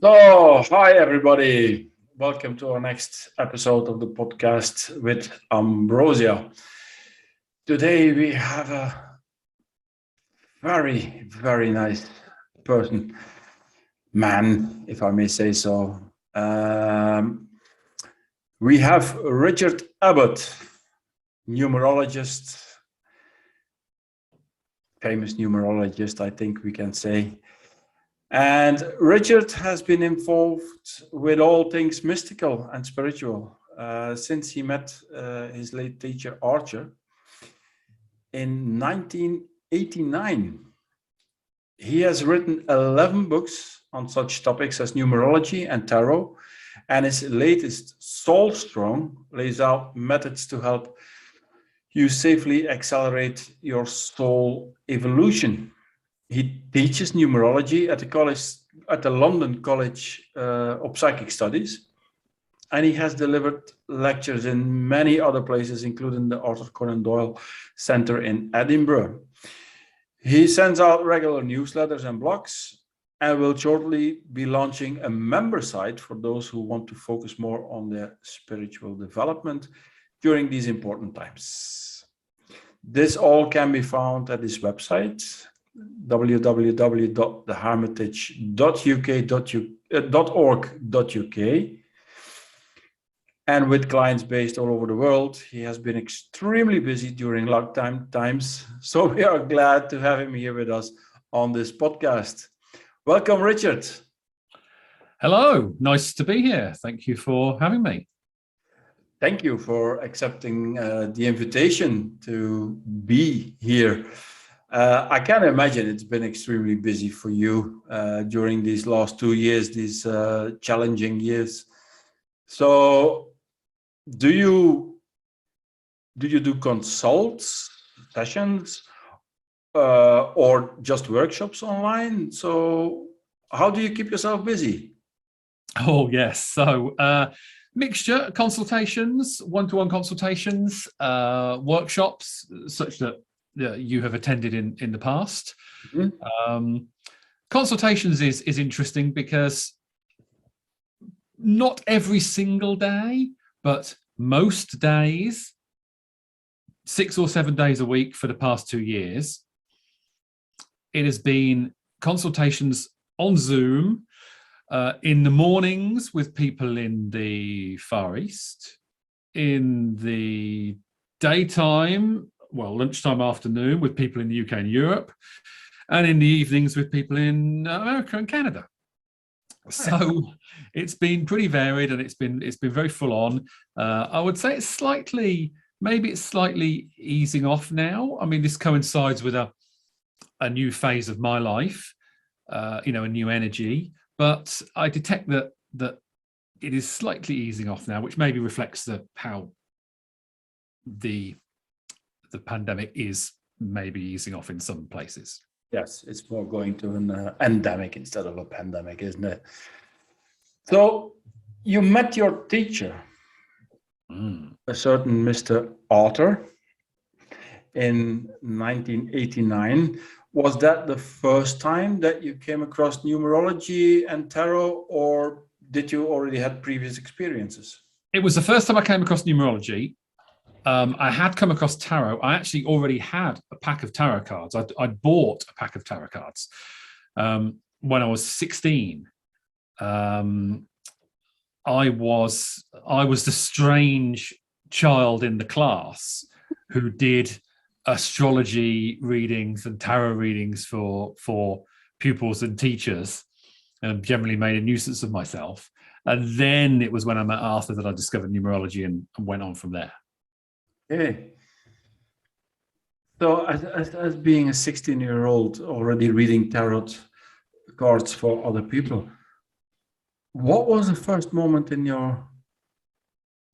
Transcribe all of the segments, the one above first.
So, hi everybody. Welcome to our next episode of the podcast with Ambrosia. Today we have a very, very nice person, man, if I may say so. We have Richard Abbot, numerologist, famous numerologist, I think we can say. And Richard has been involved with all things mystical and spiritual since he met his late teacher Archer in 1989. He has written 11 books on such topics as numerology and tarot, and his latest, Soul Strong, lays out methods to help you safely accelerate your soul evolution. He teaches numerology at the London College of Psychic Studies, and he has delivered lectures in many other places, including the Arthur Conan Doyle Center in Edinburgh. He sends out regular newsletters and blogs, and will shortly be launching a member site for those who want to focus more on their spiritual development during these important times. This all can be found at his website, www.thehermitage.org.uk, and with clients based all over the world. He has been extremely busy during lockdown times, so we are glad to have him here with us on this podcast. Welcome, Richard. Hello, nice to be here. Thank you for having me. Thank you for accepting the invitation to be here. I can imagine it's been extremely busy for you during these last 2 years, these challenging years. So, do you do consults, sessions, or just workshops online? So, how do you keep yourself busy? Oh, yes. So, mixture, consultations, one-to-one consultations, workshops, such that you have attended in the past. Mm-hmm. Consultations is interesting because not every single day, but most days, 6 or 7 days a week for the past 2 years, it has been consultations on Zoom in the mornings with people in the Far East, in the daytime, lunchtime, afternoon with people in the UK and Europe, and in the evenings with people in America and Canada. So it's been pretty varied, and it's been very full on. I would say it's slightly easing off now. I mean, this coincides with a new phase of my life, a new energy. But I detect that it is slightly easing off now, which maybe reflects how the pandemic is maybe easing off in some places. Yes, it's more going to an endemic instead of a pandemic, isn't it? So you met your teacher, a certain Mr. Arthur, in 1989. Was that the first time that you came across numerology and tarot, or did you already have previous experiences? It was the first time I came across numerology. I had come across tarot. I actually already had a pack of tarot cards. I'd bought a pack of tarot cards when I was 16. I was the strange child in the class who did astrology readings and tarot readings for pupils and teachers, and generally made a nuisance of myself. And then it was when I met Arthur that I discovered numerology and went on from there. Okay. So as being a 16-year-old already reading tarot cards for other people, what was the first moment in your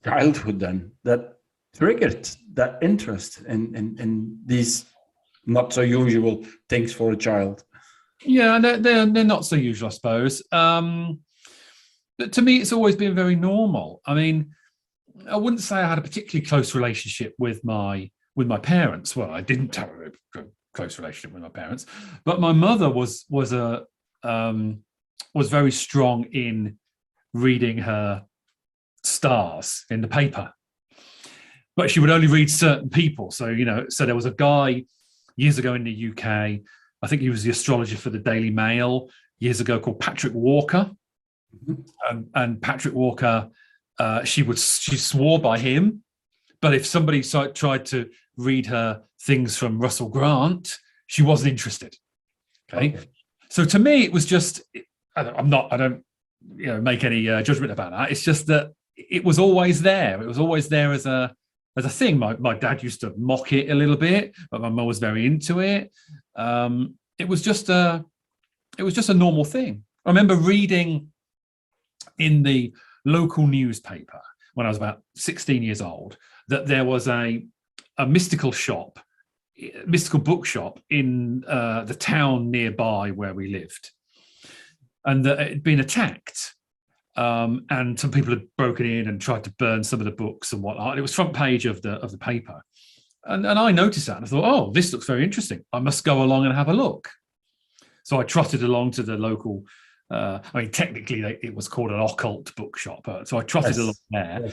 childhood then that triggered that interest in these not so usual things for a child? Yeah, they're not so usual, I suppose. But to me, it's always been very normal. I mean, I wouldn't say I had a particularly close relationship with my parents. Well, I didn't have a close relationship with my parents, but my mother was a was very strong in reading her stars in the paper, but she would only read certain people. So, so there was a guy years ago in the UK, I think he was the astrologer for the Daily Mail years ago, called Patrick Walker. And Patrick Walker, she swore by him, but if somebody tried to read her things from Russell Grant, she wasn't interested. Okay. So to me, it was just, I don't make any judgment about that. It's just that it was always there. It was always there as a thing. My dad used to mock it a little bit, but my mum was very into it. It was just a normal thing. I remember reading in the local newspaper when I was about 16 years old that there was a mystical bookshop in the town nearby where we lived, and that it had been attacked, and some people had broken in and tried to burn some of the books and whatnot. It was front page of the paper, and I noticed that and I thought, oh, this looks very interesting. I must go along and have a look. So I trotted along to the local. Technically, it was called an occult bookshop, so I trotted along there,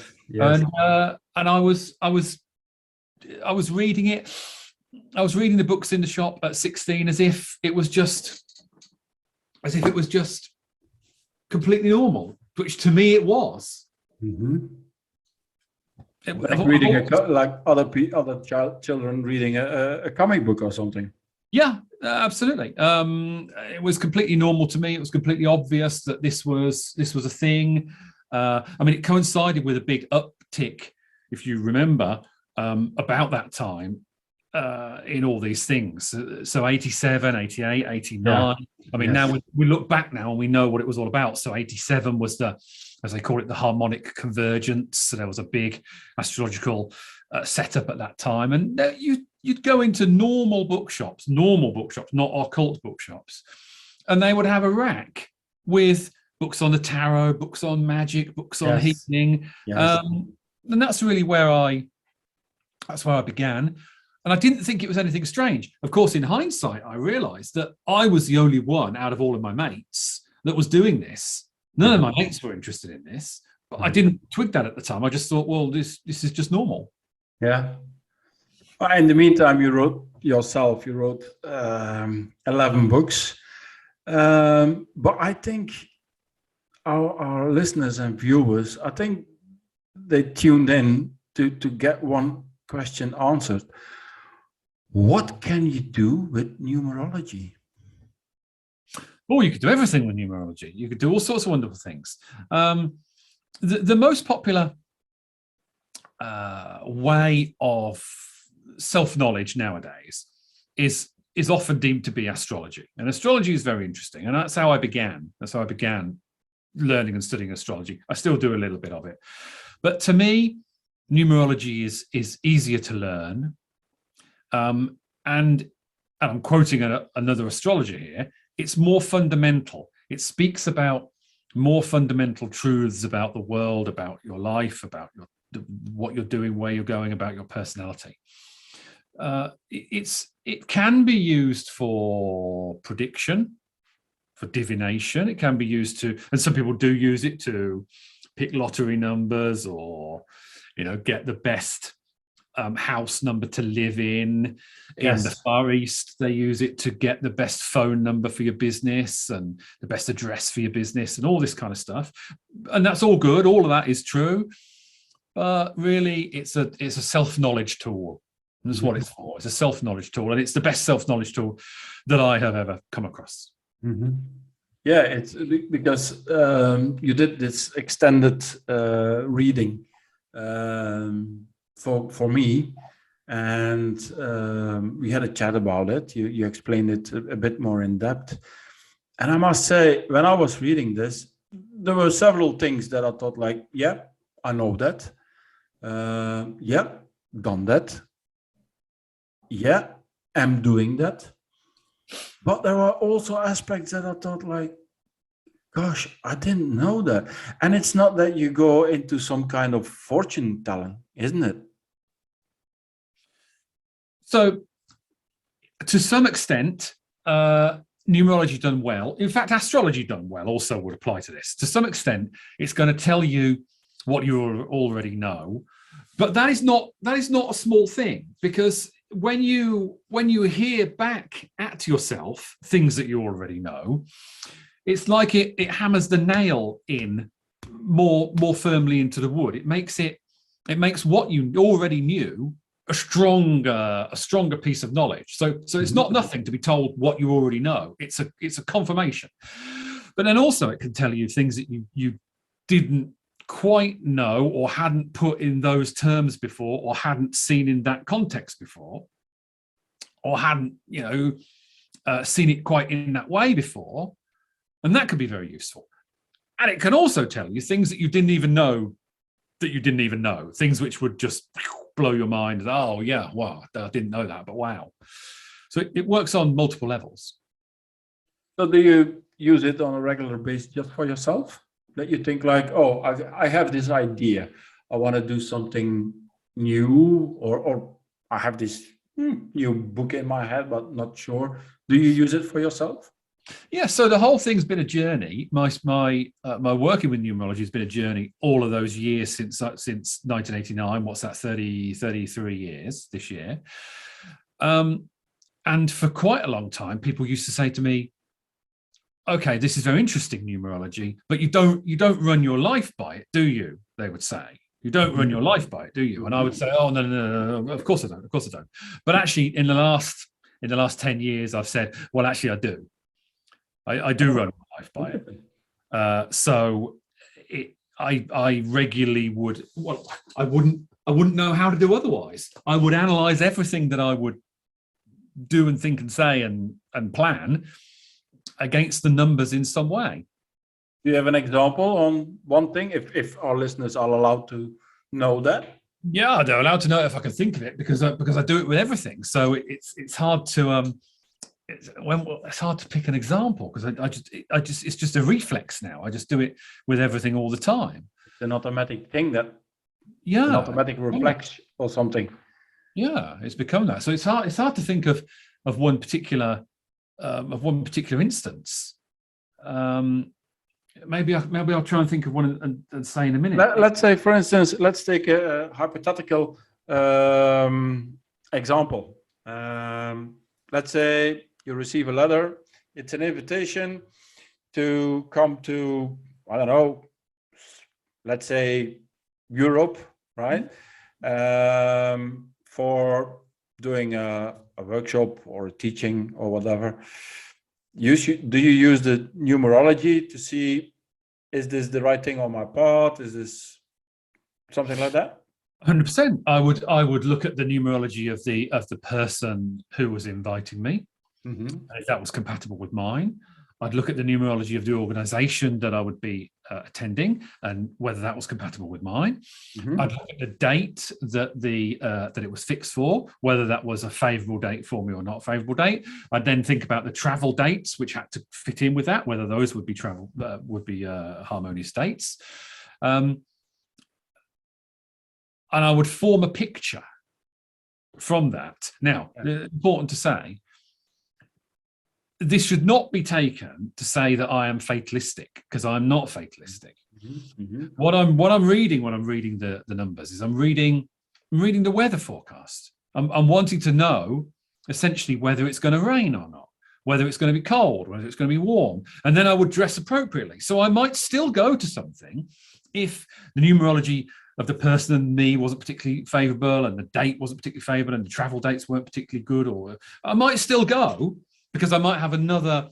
and I was reading it. I was reading the books in the shop at 16 as if it was just completely normal, which to me it was. Like reading like other children reading a comic book or something. Yeah, absolutely. It was completely normal to me. It was completely obvious that this was a thing. It coincided with a big uptick, if you remember, about that time in all these things. So 87, 88, 89. Now we look back now and we know what it was all about. So 87 was as they call it, the harmonic convergence. So there was a big astrological setup at that time. And you'd go into normal bookshops, not occult bookshops, and they would have a rack with books on the tarot, books on magic, books on healing. And that's really where I began. And I didn't think it was anything strange. Of course, in hindsight, I realized that I was the only one out of all of my mates that was doing this. None of my mates were interested in this, but I didn't twig that at the time. I just thought, well, this is just normal. Yeah. In the meantime, you wrote 11 books. But I think our listeners and viewers, I think they tuned in to get one question answered. What can you do with numerology? Oh, you could do everything with numerology. You could do all sorts of wonderful things. The most popular way of self-knowledge nowadays is often deemed to be astrology. And astrology is very interesting. And that's how I began. That's how I began learning and studying astrology. I still do a little bit of it. But to me, numerology is easier to learn. And I'm quoting another astrologer here. It's more fundamental. It speaks about more fundamental truths about the world, about your life, about what you're doing, where you're going, about your personality. It can be used for prediction, for divination. It can be used to, and some people do use it to pick lottery numbers or, get the best house number to live in. In the Far East, they use it to get the best phone number for your business and the best address for your business and all this kind of stuff. And that's all good. All of that is true. But really, it's a self-knowledge tool. That's what it's for. It's a self-knowledge tool, and it's the best self-knowledge tool that I have ever come across. Yeah, it's because you did this extended reading for me, and we had a chat about it. You explained it a bit more in depth, and I must say, when I was reading this, there were several things that I thought, like, yeah, I know that. Yeah, done that. Yeah, I'm doing that. But there were also aspects that I thought, like, gosh, I didn't know that. And it's not that you go into some kind of fortune telling, isn't it? So, to some extent, numerology done well, in fact, astrology done well also would apply to this. To some extent, it's going to tell you what you already know. But that is not a small thing, because when you hear back at yourself things that you already know, it's like it hammers the nail in more firmly into the wood. It makes what you already knew a stronger piece of knowledge. So it's not nothing to be told what you already know. It's a confirmation. But then also it can tell you things that you didn't quite know, or hadn't put in those terms before, or hadn't seen in that context before, or hadn't seen it quite in that way before, and that could be very useful. And it can also tell you things that you didn't even know things which would just blow your mind. Oh yeah, wow, I didn't know that, but wow. So it works on multiple levels. So do you use it on a regular basis just for yourself? That you think like, oh, I have this idea, I want to do something new, or I have this new book in my head, but not sure. Do you use it for yourself? Yeah, so the whole thing's been a journey. My working with numerology has been a journey all of those years since 1989. What's that, 33 years this year. And for quite a long time, people used to say to me, okay, this is very interesting, numerology, but you don't run your life by it, do you? They would say. You don't run your life by it, do you? And I would say, oh, no, of course I don't. But actually, in the last 10 years, I've said, well, actually, I do. I do run my life by it. So I regularly would. Well, I wouldn't know how to do otherwise. I would analyze everything that I would do and think and say and plan against the numbers in some way. Do you have an example on one thing, if our listeners are allowed to know that? Yeah, they're allowed to know if I can think of it, because I do it with everything. So it's hard to it's hard to pick an example, because I just it's just a reflex now. I just do it with everything all the time. It's an automatic thing that an automatic reflex or something. Yeah, it's become that. So it's hard to think of one particular instance. Maybe I'll try and think of one and say in a minute. Let's say, for instance, let's take a hypothetical example. Let's say you receive a letter. It's an invitation to come to, I don't know, let's say Europe, right? For doing a workshop or a teaching or whatever. Do you use the numerology to see, is this the right thing on my part? Is this something like that? 100%. I would look at the numerology of the person who was inviting me, and if that was compatible with mine. I'd look at the numerology of the organization that I would be attending, and whether that was compatible with mine. I'd look at the date that it was fixed for, whether that was a favorable date for me or not a favorable date. I'd then think about the travel dates which had to fit in with that, whether those would be harmonious dates. And I would form a picture from that. Now, important to say, this should not be taken to say that I am fatalistic, because I'm not fatalistic. What I'm reading when I'm reading the numbers is I'm reading the weather forecast. I'm wanting to know essentially whether it's going to rain or not, whether it's going to be cold, whether it's going to be warm, and then I would dress appropriately. So I might still go to something if the numerology of the person and me wasn't particularly favorable, and the date wasn't particularly favorable, and the travel dates weren't particularly good, or I might still go, because I might have another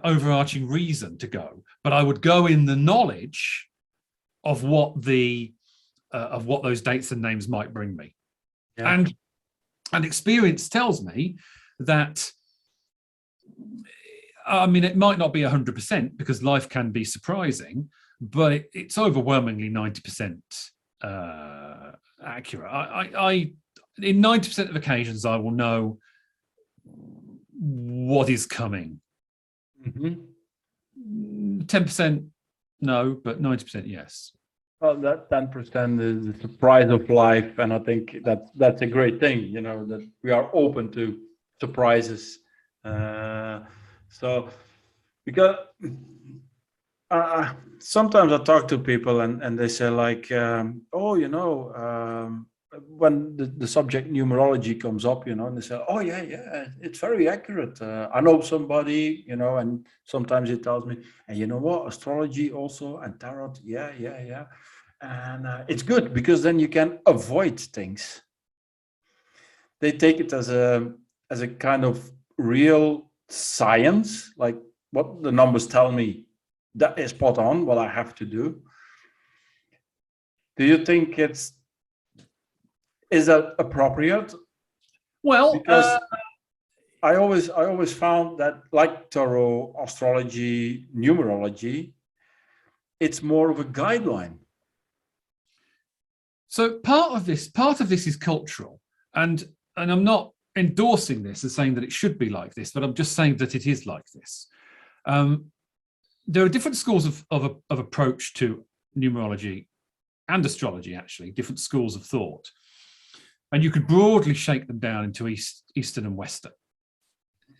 overarching reason to go, but I would go in the knowledge of what those dates and names might bring me. Yeah. And experience tells me that, I mean, it might not be 100%, because life can be surprising, but it's overwhelmingly 90% accurate. I in 90% of occasions, I will know what is coming. 10% no, but 90% yes. Well, that 10% is the surprise of life, and I think that's a great thing, that we are open to surprises. So, because sometimes I talk to people and they say like, oh, when the subject numerology comes up, and they say, oh yeah, it's very accurate. I know somebody, and sometimes he tells me, and you know what, astrology also and tarot, yeah. And it's good because then you can avoid things. They take it as a kind of real science, like what the numbers tell me, that is spot on, what I have to do. Do you think is that appropriate? Well, Because I always found that, like tarot, astrology, numerology, it's more of a guideline. so part of this is cultural, and I'm not endorsing this as saying that it should be like this, but I'm just saying that it is like this. There are different schools of approach to numerology and astrology, actually, different schools of thought. And you could broadly shake them down into Eastern and Western.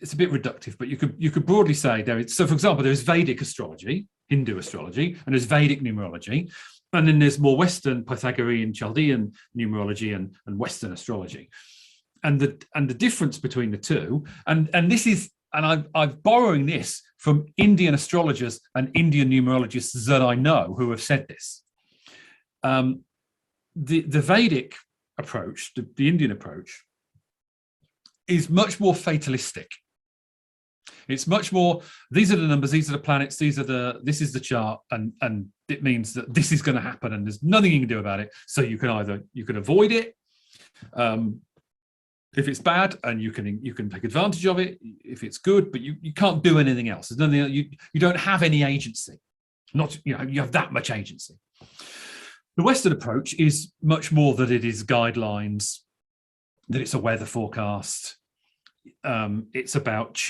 It's a bit reductive, but you could broadly say so for example, there is Vedic astrology, Hindu astrology, and there's Vedic numerology. And then there's more Western, Pythagorean, Chaldean numerology and Western astrology. And the difference between the two, and this is, and I'm borrowing this from Indian astrologers and Indian numerologists that I know who have said this. The Vedic approach, the Indian approach, is much more fatalistic. It's much more, these are the numbers, these are the planets, this is the chart, and it means that this is going to happen and there's nothing you can do about it. So you can avoid it if it's bad, and you can take advantage of it if it's good, but you can't do anything else. There's nothing, you don't have any agency. Not, you have that much agency. The Western approach is much more that it is guidelines, that it's a weather forecast. It's about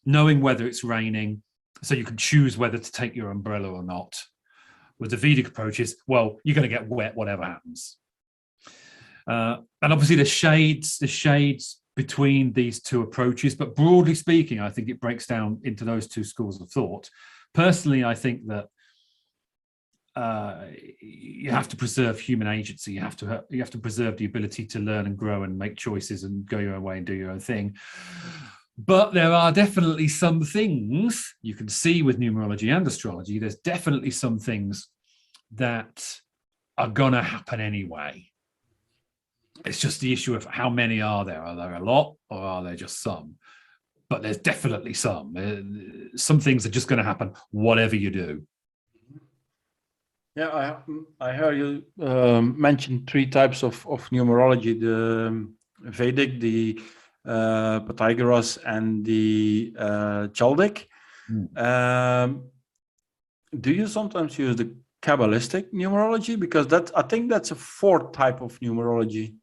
knowing whether it's raining, so you can choose whether to take your umbrella or not. With the Vedic approach is, well, you're going to get wet whatever happens. And obviously the shades between these two approaches, but broadly speaking, I think it breaks down into those two schools of thought. Personally, I think that you have to preserve human agency. You have to preserve the ability to learn and grow and make choices and go your own way and do your own thing. But there are definitely some things you can see with numerology and astrology. There's definitely some things that are going to happen anyway. It's just the issue of how many are there? Are there a lot, or are there just some? But there's definitely some. Some things are just going to happen whatever you do. Yeah, I heard you mention three types of numerology: the Vedic, the Pythagoras, and the Chaldic. Do you sometimes use the Kabalistic numerology? Because I think that's a fourth type of numerology.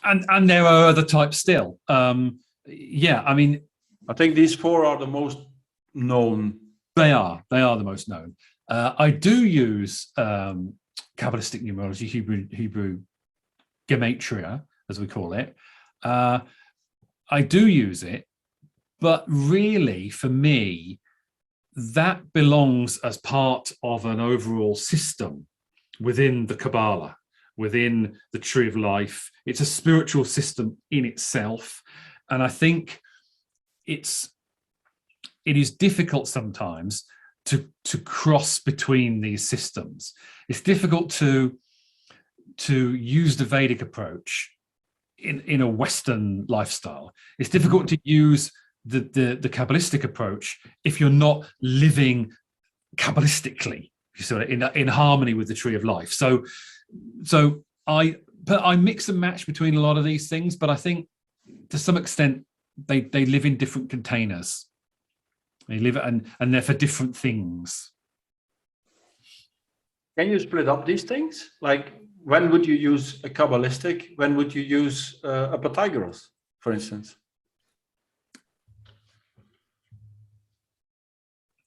And there are other types still. Yeah, I mean, I think these four are the most known. They are the most known. I do use Kabalistic numerology, Hebrew gematria, as we call it. I do use it, but really, for me, that belongs as part of an overall system within the Kabbalah, within the Tree of Life. It's a spiritual system in itself, and I think it is difficult sometimes to cross between these systems. It's difficult to use the Vedic approach in a Western lifestyle. It's difficult to use the Kabbalistic approach if you're not living Kabbalistically, sort of in harmony with the Tree of Life. So I mix and match between a lot of these things, but I think to some extent they live in different containers. They live and they're for different things. Can you split up these things? Like, when would you use a Kabbalistic? When would you use a Pythagoras, for instance?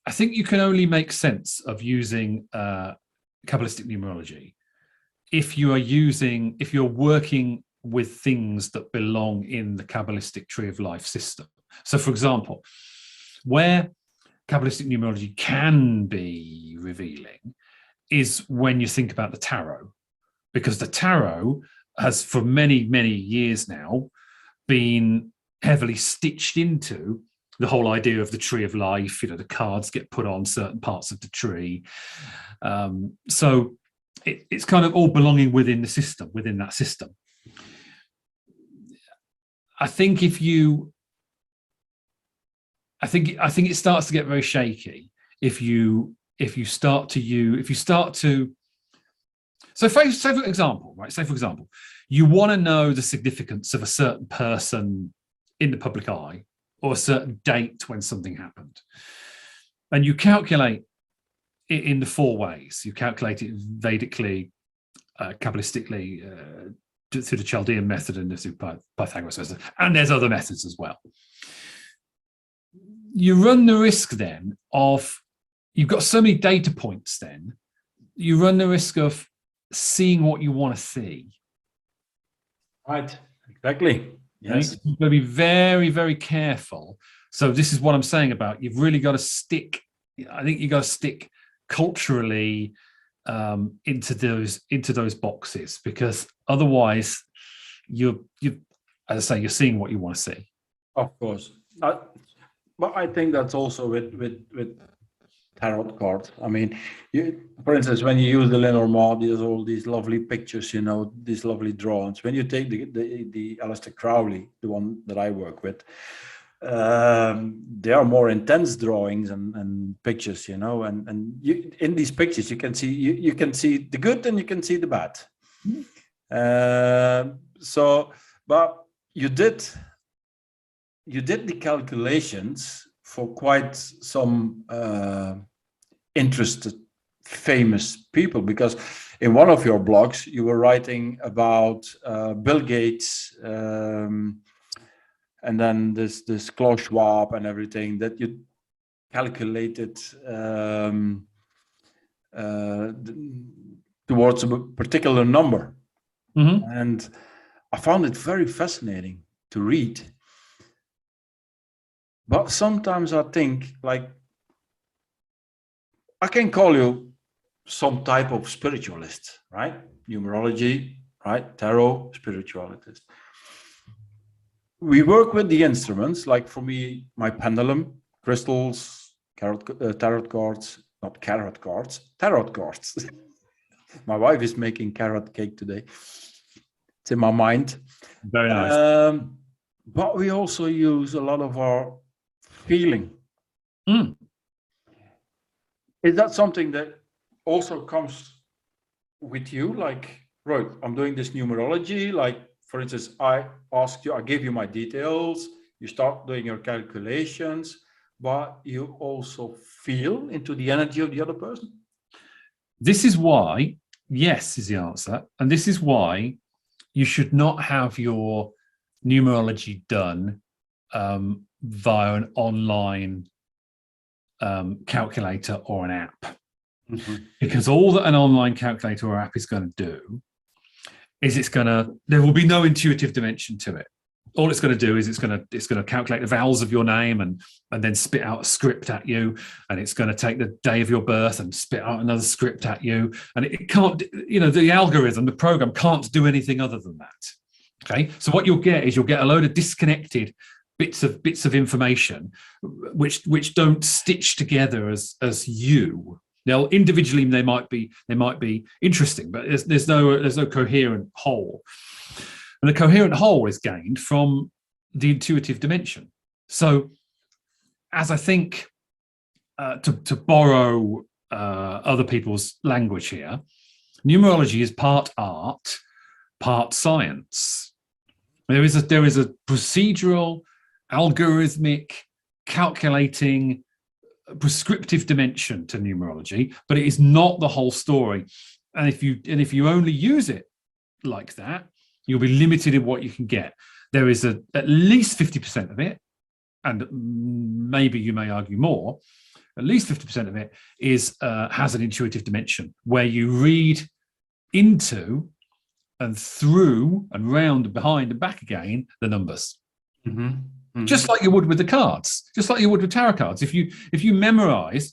I think you can only make sense of using Kabbalistic numerology if you're working with things that belong in the Kabbalistic Tree of Life system. So, for example, Where Kabbalistic numerology can be revealing is when you think about the tarot, because the tarot has for many, many years now been heavily stitched into the whole idea of the tree of life. The cards get put on certain parts of the tree. So it's kind of all belonging within the system, within that system. I think it starts to get very shaky if you start to so for example, you want to know the significance of a certain person in the public eye or a certain date when something happened, and you calculate it in the 4 ways. You calculate it Vedically, Kabbalistically, through the Chaldean method and through Pythagoras method, and there's other methods as well. You run the risk then of, you've got so many data points, then you run the risk of seeing what you want to see. Right, exactly. Yes. Right? You've got to be very, very careful. So this is what I'm saying about, you've really got to stick, I think you've got to stick culturally into those boxes, because otherwise you as I say, you're seeing what you want to see. Of course. But I think that's also with tarot cards. I mean, for instance, when you use the Lenormand, there's all these lovely pictures, these lovely drawings. When you take the Aleister Crowley, the one that I work with, they are more intense drawings and pictures, and you, in these pictures you can see the good and you can see the bad. But you did the calculations for quite some interested, famous people, because in one of your blogs you were writing about Bill Gates, and then this Klaus Schwab and everything, that you calculated towards a particular number. Mm-hmm. And I found it very fascinating to read. But sometimes I think, like, I can call you some type of spiritualist, right? Numerology, right? Tarot, spiritualist. We work with the instruments, like for me, my pendulum, crystals, tarot cards, not carrot cards, tarot cards. My wife is making carrot cake today. It's in my mind. Very nice. But we also use a lot of our feeling. Is that something that also comes with you? Like, right, I'm doing this numerology, like, for instance, I gave you my details, you start doing your calculations, but you also feel into the energy of the other person? This is why, yes, is the answer. And this is why you should not have your numerology done via an online calculator or an app. Mm-hmm. Because all that an online calculator or app is going to do is there will be no intuitive dimension to it. All it's going to do is it's going to calculate the vowels of your name and then spit out a script at you, and it's going to take the day of your birth and spit out another script at you, and it can't, the algorithm, the program can't do anything other than that. Okay, so what you'll get a load of disconnected bits of information which don't stitch together as you. Now, individually they might be interesting, but there's no coherent whole. And the coherent whole is gained from the intuitive dimension. So, as I think, to borrow other people's language here, numerology is part art, part science. There is a procedural, algorithmic, calculating, prescriptive dimension to numerology, but it is not the whole story. And if you only use it like that, you'll be limited in what you can get. There is at least 50% of it, and maybe you may argue more, at least 50% of it has an intuitive dimension where you read into and through and round and behind and back again the numbers. Mm-hmm. just like you would with the cards, just like you would with tarot cards. If you memorize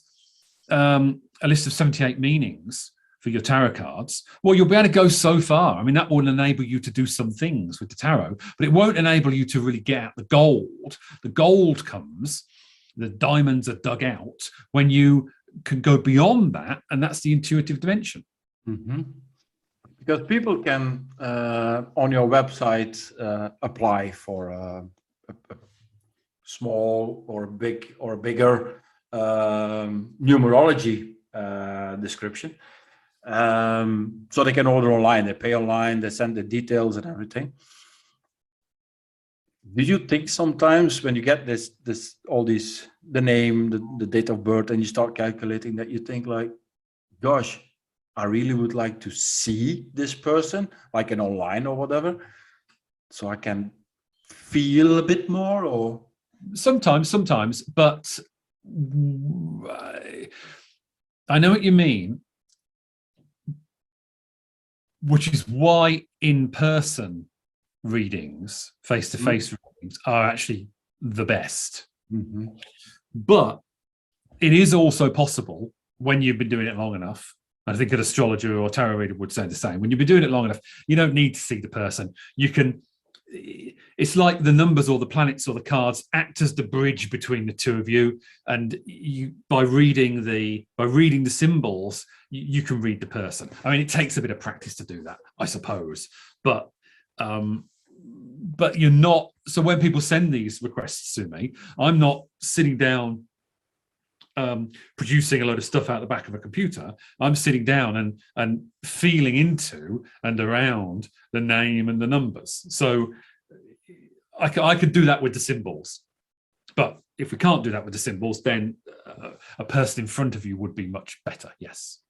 a list of 78 meanings for your tarot cards, well, you'll be able to go so far. I mean, that will enable you to do some things with the tarot, but it won't enable you to really get out the gold. The gold comes, the diamonds are dug out when you can go beyond that, and that's the intuitive dimension. Because people can, on your website, apply for a small or big or bigger numerology description. So they can order online, they pay online, they send the details and everything. Do you think sometimes when you get the name, the date of birth, and you start calculating that, you think like, gosh, I really would like to see this person, like an online or whatever, so I can feel a bit more? Or sometimes, but I know what you mean, which is why in-person readings, face-to-face readings, are actually the best. But it is also possible, when you've been doing it long enough, I think an astrologer or tarot reader would say the same, when you've been doing it long enough, you don't need to see the person. You can, it's like the numbers or the planets or the cards act as the bridge between the two of you, and you, by reading the symbols, you can read the person. I mean, it takes a bit of practice to do that, I suppose, but you're not. So when people send these requests to me, I'm not sitting down producing a load of stuff out the back of a computer. I'm sitting down and feeling into and around the name and the numbers. So I could do that with the symbols, but if we can't do that with the symbols, then a person in front of you would be much better. Yes.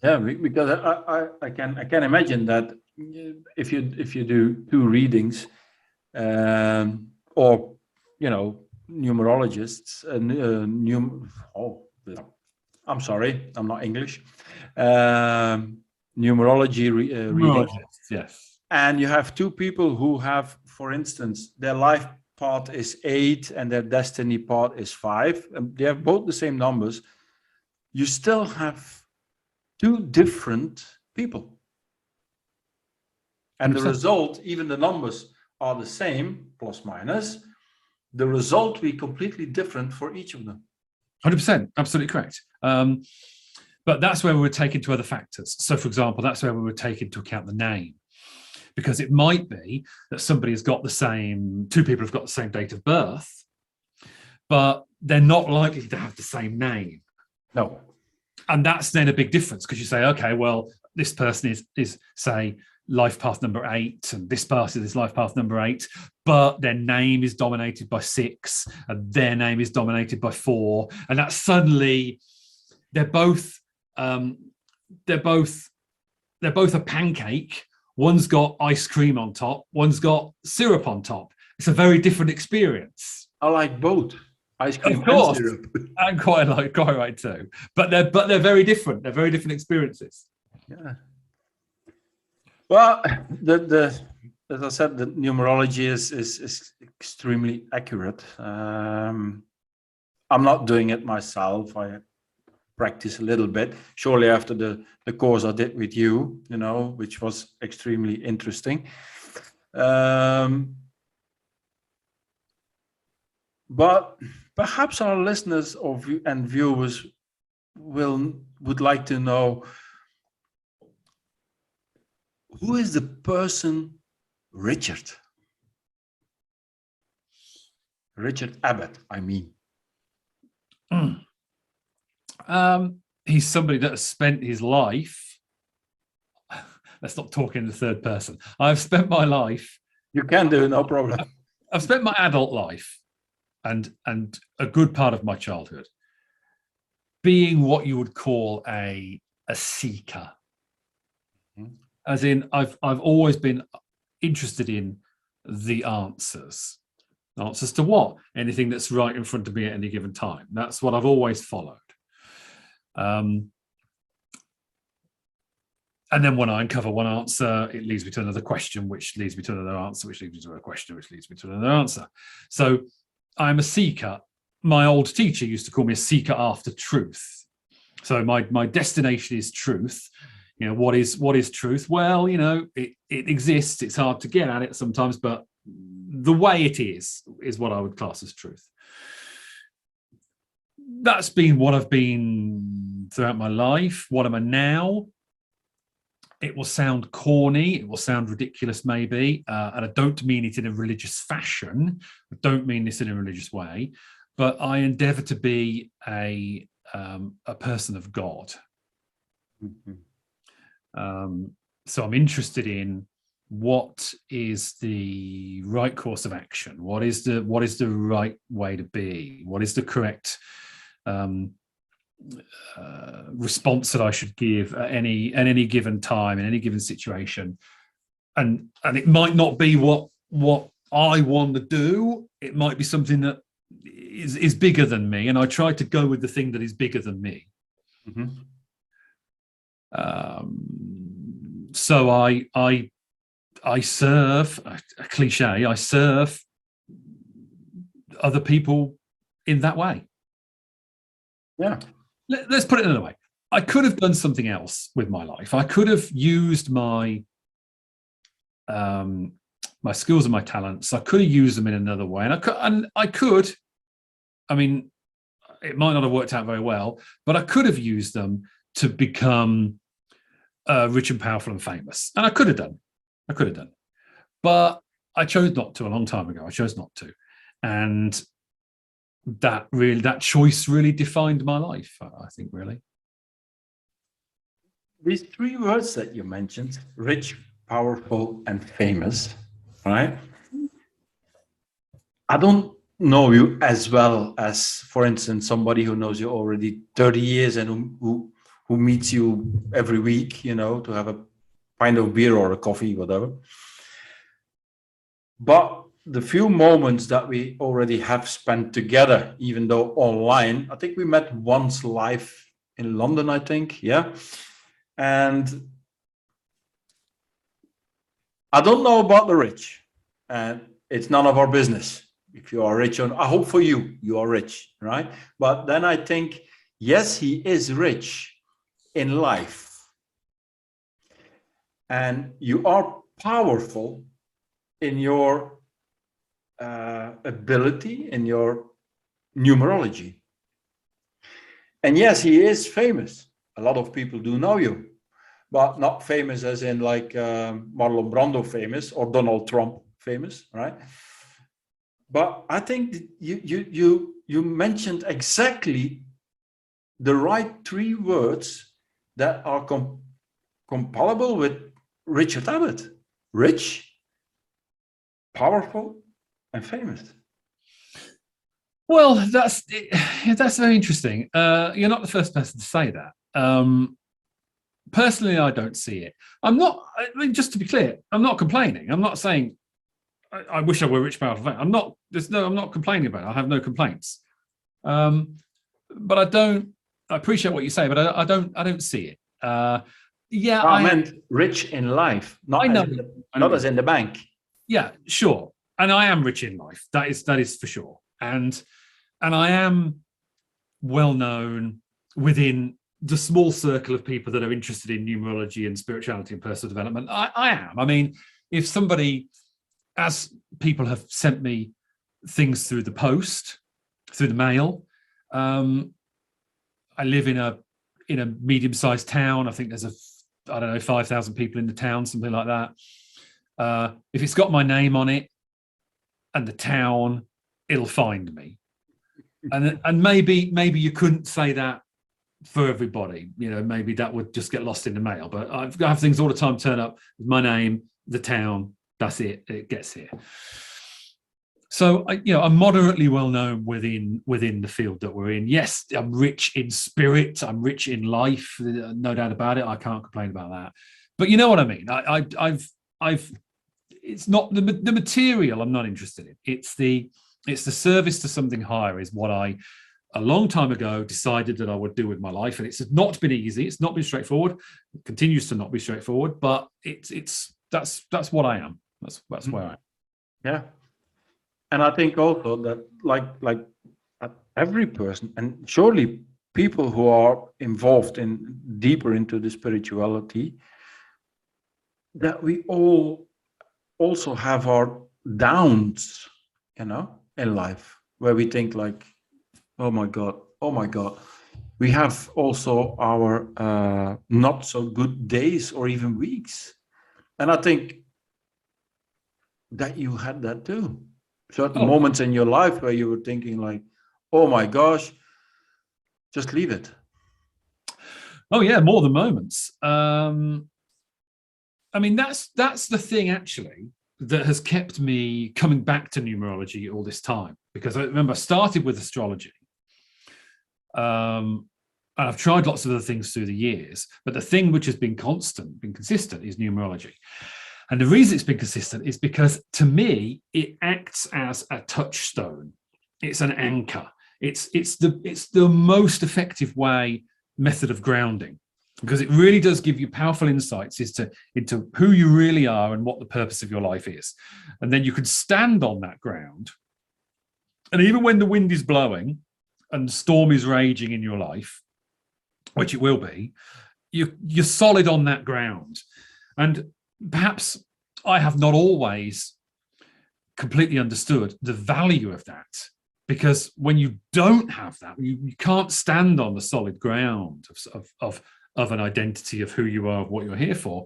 Yeah, because I can imagine that if you do two readings, or numerologists, I'm sorry, I'm not English. Numerology reading. Yes. And you have two people who have, for instance, their life part is 8 and their destiny part is 5, and they have both the same numbers. You still have two different people. And the result, even the numbers are the same, plus minus, the result will be completely different for each of them. 100%, absolutely correct. But that's where we would take into other factors. So, for example, that's where we would take into account the name, because it might be that somebody has got two people have got the same date of birth, but they're not likely to have the same name. No. And that's then a big difference, because you say, okay, well, this person is say, life path number 8, and this person is life path number 8, but their name is dominated by 6, and their name is dominated by 4, and that suddenly they're both a pancake. One's got ice cream on top, one's got syrup on top. It's a very different experience. I like both. Ice cream, of course, and syrup. And quite right too. But they're very different. They're very different experiences. Yeah. Well, as I said, the numerology is extremely accurate. I'm not doing it myself. I practice a little bit. Shortly after the course I did with you, which was extremely interesting. But perhaps our listeners and viewers would like to know, who is the person Richard? Richard Abbot, I mean. He's somebody that has spent his life. Let's not talk in the third person. I've spent my life. You can do, no problem. I've spent my adult life and a good part of my childhood being what you would call a seeker. As in, I've always been interested in the answers. Answers to what? Anything that's right in front of me at any given time. That's what I've always followed. And then when I uncover one answer, it leads me to another question, which leads me to another answer, which leads me to a question, which leads me to another answer. So I'm a seeker. My old teacher used to call me a seeker after truth. So my destination is truth. You know, what is truth? Well, you know, it exists. It's hard to get at it sometimes, but the way it is what I would class as truth. That's been what I've been throughout my life. What am I now? It will sound corny. It will sound ridiculous, maybe. And I don't mean it in a religious fashion. I don't mean this in a religious way. But I endeavor to be a person of God. Mm-hmm. So I'm interested in what is the right course of action. What is the right way to be? What is the correct response that I should give at any given time in any given situation? And it might not be what I want to do. It might be something that is bigger than me, and I try to go with the thing that is bigger than me. Mm-hmm. So I serve, a cliche, I serve other people in that way. Yeah. Let's put it another way. I could have done something else with my life. I could have used my my skills and my talents. I could have used them in another way. And I could, I mean, it might not have worked out very well, but I could have used them to become rich and powerful and famous. And I could have done. But I chose not to a long time ago. I chose not to. And that choice really defined my life, I think, really. These three words that you mentioned, rich, powerful, and famous, right? I don't know you as well as, for instance, somebody who knows you already 30 years and who meets you every week, you know, to have a pint of beer or a coffee, whatever. But the few moments that we already have spent together, even though online, I think we met once live in London, I think, yeah. And I don't know about the rich, and it's none of our business. If you are rich, or I hope for you, you are rich, right? But then I think, yes, he is rich in life. And you are powerful in your ability, in your numerology. And yes, he is famous. A lot of people do know you, but not famous as in like Marlon Brando famous or Donald Trump famous, right? But I think you mentioned exactly the right three words that are compatible with Richard Abbot: rich, powerful, and famous. Well, that's very interesting. You're not the first person to say that. Personally, I don't see it. I'm not. I mean, just to be clear, I'm not complaining. I'm not saying I wish I were rich, powerful. I'm not. I'm not complaining about it. I have no complaints. But I don't. I appreciate what you say, but I don't see it. Yeah, I meant rich in life, not as in the bank. Yeah, sure. And I am rich in life. That is for sure. And I am well known within the small circle of people that are interested in numerology and spirituality and personal development. I am. I mean, if somebody, as people have sent me things through the post, through the mail, I live in a medium-sized town. I think there's 5,000 people in the town, something like that. If it's got my name on it and the town, it'll find me. And maybe you couldn't say that for everybody. You know, maybe that would just get lost in the mail. But I have things all the time turn up with my name, the town. That's it. It gets here. So I'm moderately well known within the field that we're in. Yes, I'm rich in spirit. I'm rich in life. No doubt about it. I can't complain about that. But you know what I mean. I've. It's not the material I'm not interested in. It's the service to something higher is what I, a long time ago, decided that I would do with my life. And it's not been easy. It's not been straightforward. It continues to not be straightforward. But that's what I am. That's where I am. Yeah. And I think also that like every person, and surely people who are involved in deeper into the spirituality, that we all also have our downs, in life, where we think like, oh my God, oh my God. We have also our not so good days or even weeks. And I think that you had that too. Certain Oh, moments in your life where you were thinking like, oh my gosh, just leave it. oh yeah, more than moments. I mean, that's the thing actually that has kept me coming back to numerology all this time, because I remember I started with astrology. And I've tried lots of other things through the years, but the thing which has been consistent is numerology. And the reason it's been consistent is because, to me, it acts as a touchstone. It's an anchor. It's the most effective method of grounding, because it really does give you powerful insights into who you really are and what the purpose of your life is. And then you can stand on that ground. And even when the wind is blowing and the storm is raging in your life, which it will be, you're solid on that ground. And perhaps I have not always completely understood the value of that, because when you don't have that, you can't stand on the solid ground of an identity of who you are, of what you're here for.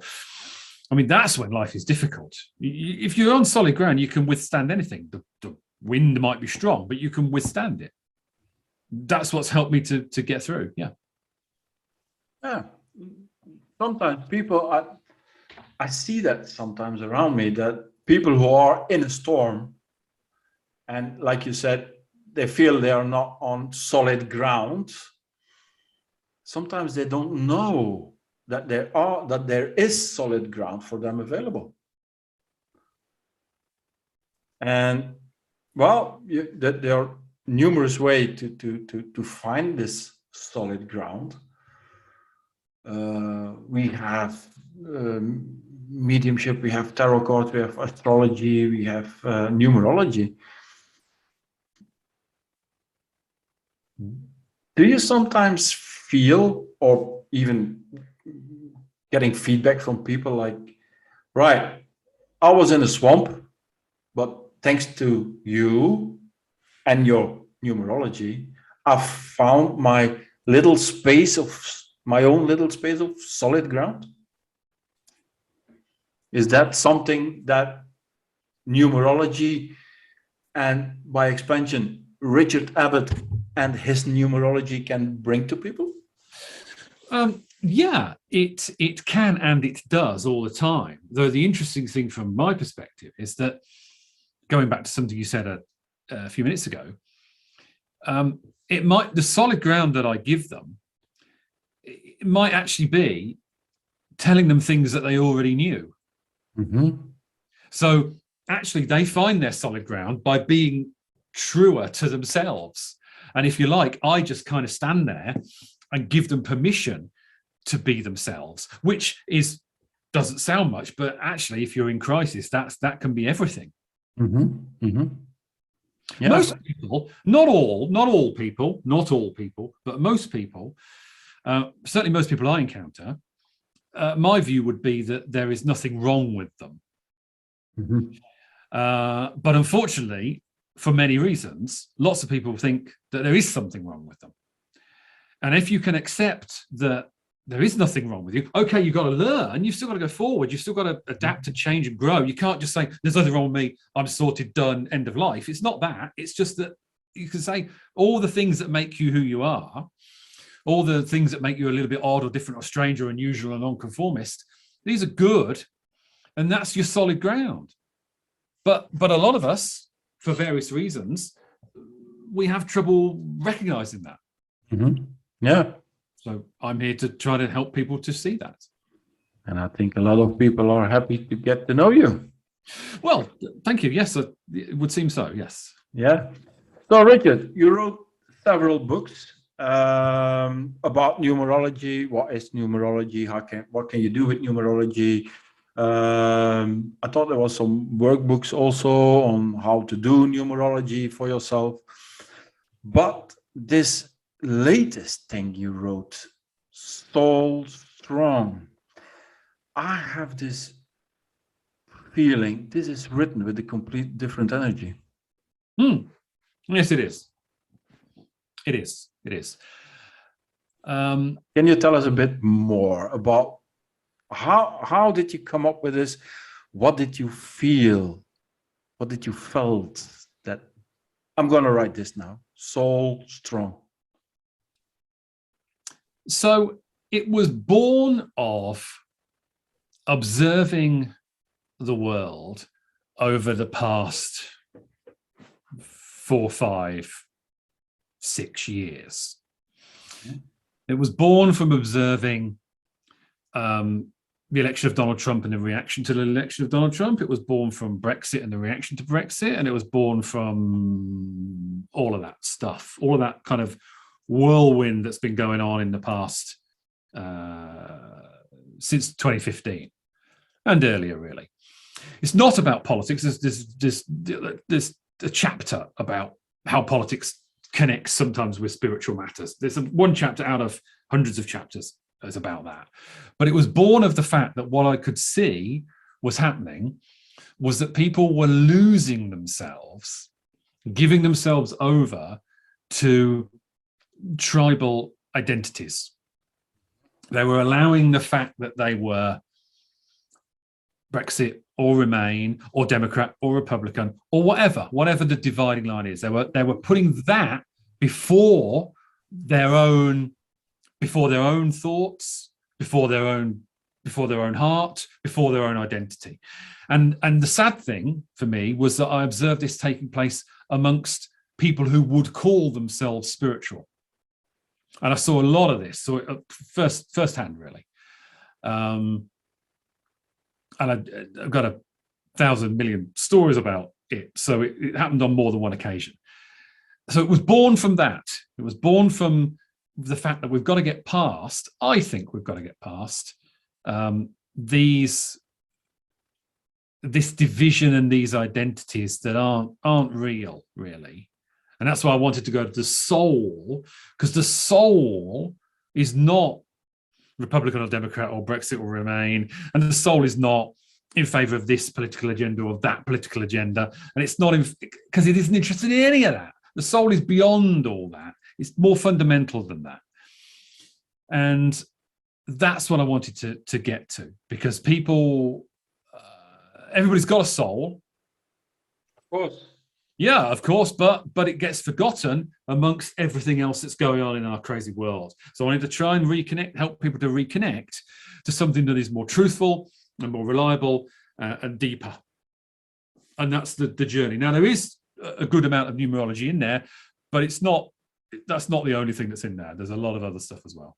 I mean, that's when life is difficult. If you're on solid ground, you can withstand anything. The wind might be strong, but you can withstand it. That's what's helped me to get through. Yeah. Yeah. Sometimes people, I see that sometimes around me, that people who are in a storm, and like you said, they feel they are not on solid ground. Sometimes they don't know that there is solid ground for them available. And well, there are numerous ways to find this solid ground. We have mediumship, we have tarot cards, we have astrology, we have numerology. Do you sometimes feel, or even getting feedback from people like, right, I was in a swamp, but thanks to you and your numerology, I found my own little space of solid ground? Is that something that numerology, and by expansion, Richard Abbot and his numerology, can bring to people? Yeah, it can, and it does all the time. Though the interesting thing from my perspective is that, going back to something you said a few minutes ago, the solid ground that I give them, it might actually be telling them things that they already knew. Mm-hmm. So actually, they find their solid ground by being truer to themselves. And if you like, I just kind of stand there and give them permission to be themselves, which doesn't sound much, but actually, if you're in crisis, that can be everything. Mm-hmm. Mm-hmm. Yeah. Most people, not all people, but most people, certainly most people I encounter, my view would be that there is nothing wrong with them. Mm-hmm. But unfortunately, for many reasons, lots of people think that there is something wrong with them. And if you can accept that there is nothing wrong with you, okay, you've got to learn, you've still got to go forward, you've still got to adapt and change and grow. You can't just say, there's nothing wrong with me, I'm sorted, done, end of life. It's not that. It's just that you can say all the things that make you who you are, all the things that make you a little bit odd or different or strange or unusual or nonconformist, these are good, and that's your solid ground. But a lot of us, for various reasons, we have trouble recognizing that. Mm-hmm. Yeah. So I'm here to try to help people to see that. And I think a lot of people are happy to get to know you. Well, thank you. Yes, it would seem so. Yes. Yeah. So, Richard, you wrote several books about numerology. What is numerology? What can you do with numerology? I thought there was some workbooks also on how to do numerology for yourself. But this latest thing you wrote, Soul Strong, I have this feeling this is written with a complete different energy. Yes, it is. It is. It is. Can you tell us a bit more about how did you come up with this? What did you feel? What did you felt that I'm going to write this now? Soul Strong. So it was born of observing the world over the past 4, 5, 6 years. It was born from observing the election of Donald Trump and the reaction to the election of Donald Trump. It was born from Brexit and the reaction to Brexit. And it was born from all of that stuff, all of that kind of whirlwind that's been going on in the past since 2015 and earlier, really. It's not about politics. There's a chapter about how politics connects sometimes with spiritual matters. There's one chapter out of hundreds of chapters is about that. But it was born of the fact that what I could see was happening was that people were losing themselves, giving themselves over to tribal identities. They were allowing the fact that they were Brexit or Remain or Democrat or Republican or whatever the dividing line is. They were putting that before their own thoughts, before their own heart, before their own identity. And the sad thing for me was that I observed this taking place amongst people who would call themselves spiritual. And I saw a lot of this, so firsthand, really. And I've got 1,000 million stories about it. So it happened on more than one occasion. So it was born from that. It was born from the fact that we've got to get past, I think we've got to get past this division and these identities that aren't real, really. And that's why I wanted to go to the soul, because the soul is not Republican or Democrat or Brexit or Remain, and the soul is not in favor of this political agenda or that political agenda, and it's not because it isn't interested in any of that. The soul is beyond all that. It's more fundamental than that. And that's what I wanted to get to, because people, everybody's got a soul. Of course. Yeah, of course, but it gets forgotten amongst everything else that's going on in our crazy world. So I wanted to try and help people to reconnect to something that is more truthful and more reliable and deeper. And that's the journey. Now, there is a good amount of numerology in there, but that's not the only thing that's in there. There's a lot of other stuff as well.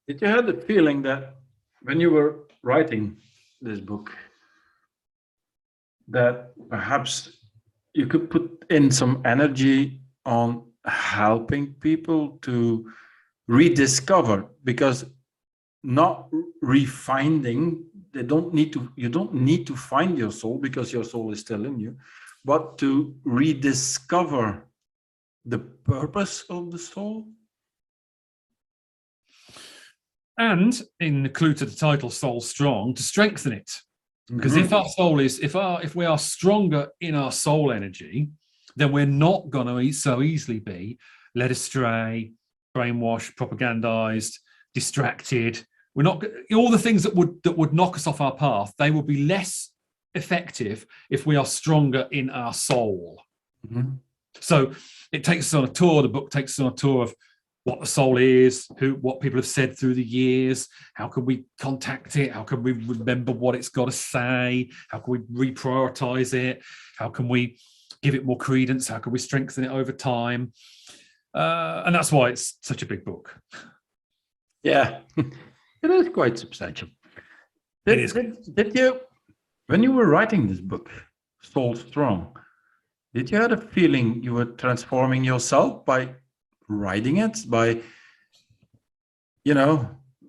Did you have the feeling that when you were writing this book, that perhaps you could put in some energy on helping people to rediscover, because not refinding, you don't need to find your soul, because your soul is still in you, but to rediscover the purpose of the soul? And in the clue to the title, Soul Strong, to strengthen it. Because if our soul is, if we are stronger in our soul energy, then we're not going to so easily be led astray, brainwashed, propagandized, distracted. We're not, all the things that would knock us off our path, they will be less effective if we are stronger in our soul. Mm-hmm. So it takes us on a tour. The book takes us on a tour of what the soul is, what people have said through the years, how can we contact it, how can we remember what it's got to say, how can we reprioritize it, how can we give it more credence, how can we strengthen it over time, and that's why it's such a big book. Yeah, it is quite substantial. Did you, when you were writing this book, Soul Strong, did you have a feeling you were transforming yourself by writing it, by,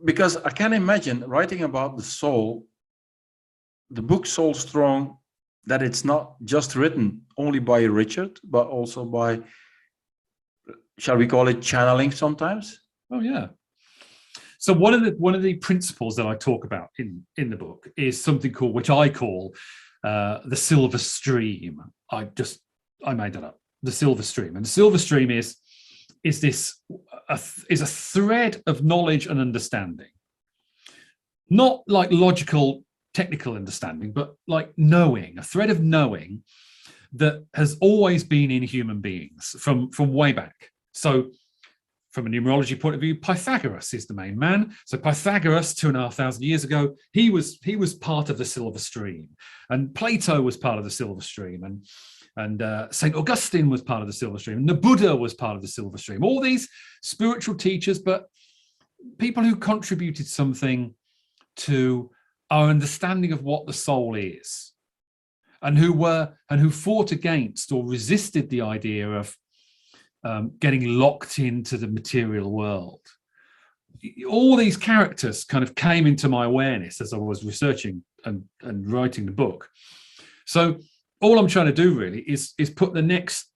because I can imagine writing about the soul the book Soul Strong, that it's not just written only by Richard, but also by, shall we call it, channeling sometimes? Oh yeah. So one of the principles that I talk about in the book is something called, which I call the silver stream. I made that up. The silver stream, and the silver stream is a thread of knowledge and understanding, not like logical, technical understanding, but like knowing, a thread of knowing that has always been in human beings from way back. So from a numerology point of view, Pythagoras is the main man. So Pythagoras, 2,500 years ago, he was part of the silver stream, and Plato was part of the silver stream, and St. Augustine was part of the silver stream, and the Buddha was part of the silver stream. All these spiritual teachers, but people who contributed something to our understanding of what the soul is, and who fought against or resisted the idea of getting locked into the material world. All these characters kind of came into my awareness as I was researching and writing the book. So all I'm trying to do really is put the next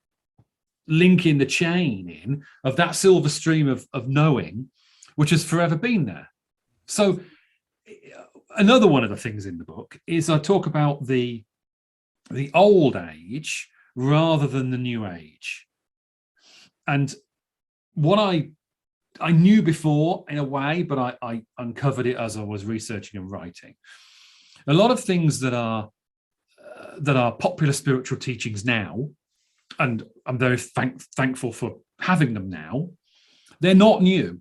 link in the chain in of that silver stream of knowing, which has forever been there. So another one of the things in the book is I talk about the old age rather than the new age. And what I knew before in a way, but I uncovered it as I was researching and writing. A lot of things that are popular spiritual teachings now, and I'm very thankful for having them now, they're not new.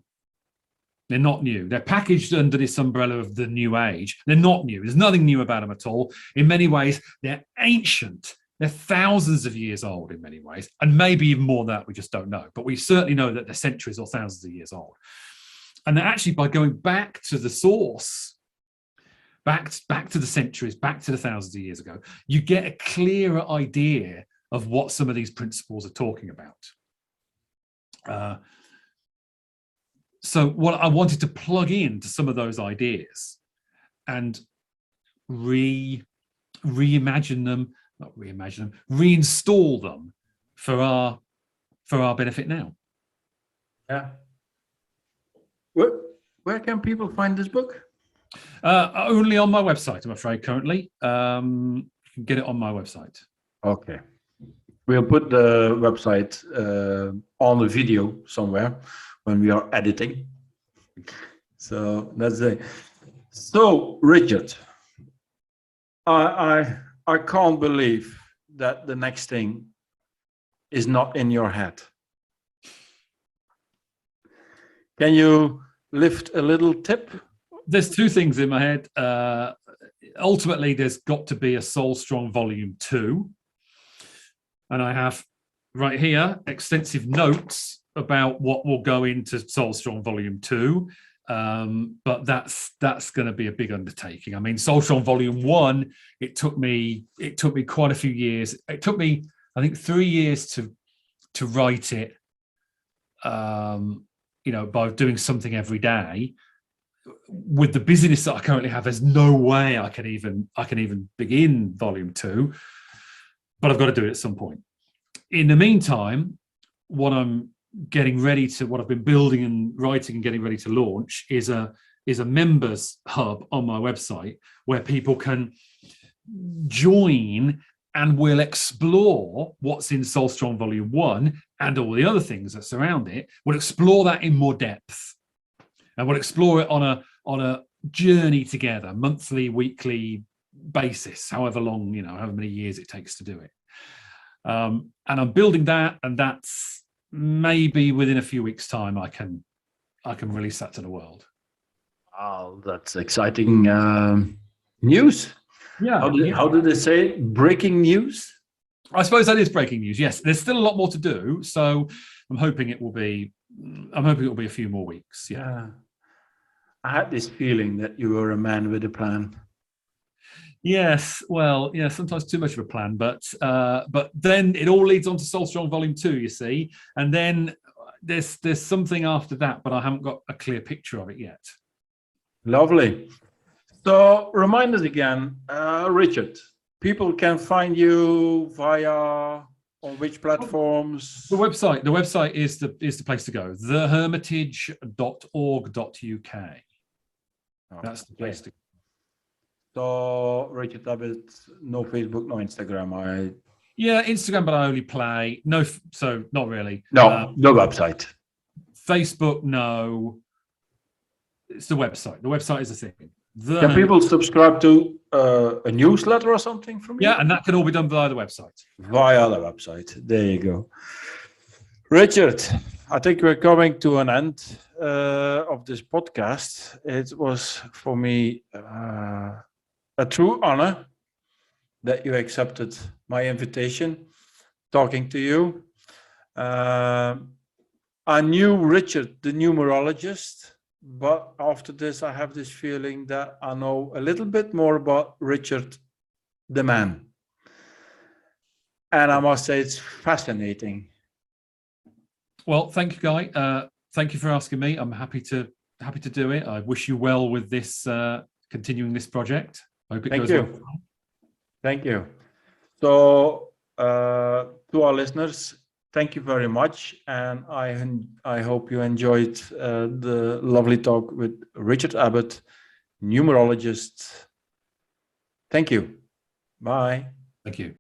They're not new. They're packaged under this umbrella of the new age. They're not new. There's nothing new about them at all. In many ways, they're ancient. They're thousands of years old in many ways, and maybe even more than that, we just don't know. But we certainly know that they're centuries or thousands of years old. And that actually, by going back to the source, back to the centuries, back to the thousands of years ago, you get a clearer idea of what some of these principles are talking about. So what I wanted to plug into some of those ideas and reimagine them, not reimagine them, reinstall them for our benefit now. Yeah. Where can people find this book? Only on my website, I'm afraid, currently. You can get it on my website. Okay. We'll put the website on the video somewhere when we are editing. So that's it. So, Richard, I can't believe that the next thing is not in your head. Can you lift a little tip? There's two things in my head. Ultimately, there's got to be a Soul Strong Volume 2. And I have right here extensive notes about what will go into Soul Strong Volume 2. But that's going to be a big undertaking. I mean, Soul Strong Volume 1, it took me quite a few years. It took me, I think, 3 years to write it. By doing something every day. With the busyness that I currently have, there's no way I can even begin Volume 2. But I've got to do it at some point. In the meantime, what I've been building and writing and getting ready to launch is a members hub on my website where people can join and we'll explore what's in Soul Strong Volume 1 and all the other things that surround it. We'll explore that in more depth, and we'll explore it on a journey together, monthly, weekly basis, however long, however many years it takes to do it. And I'm building that, and that's maybe within a few weeks' time I can release that to the world. Oh, that's exciting news. Yeah. How do they say breaking news? I suppose that is breaking news. Yes, there's still a lot more to do, so I'm hoping it will be a few more weeks. Yeah. I had this feeling that you were a man with a plan. Yes, well, yeah, sometimes too much of a plan, but then it all leads on to Soul Strong Volume 2, you see, and then there's something after that, but I haven't got a clear picture of it yet. Lovely. So remind us again, Richard, people can find you via on which platforms? The website is the place to go. thehermitage.org.uk. That's the place to go. So Richard Abbot, no Facebook, no Instagram. Yeah, Instagram, but I only play. No, so not really. No website. Facebook, no. It's the website. The website is the thing. Can people subscribe to a newsletter or something from you? Yeah, and that can all be done via the website. Via the website. There you go. Richard, I think we're coming to an end of this podcast. It was for me a true honor that you accepted my invitation, talking to you. I knew Richard, the numerologist, but after this, I have this feeling that I know a little bit more about Richard, the man. And I must say, it's fascinating. Well, thank you, Guy. Thank you for asking me. I'm happy to do it. I wish you well with this continuing this project. I hope it goes well. Thank you. So to our listeners, thank you very much, and I hope you enjoyed the lovely talk with Richard Abbot, numerologist. Thank you. Bye. Thank you.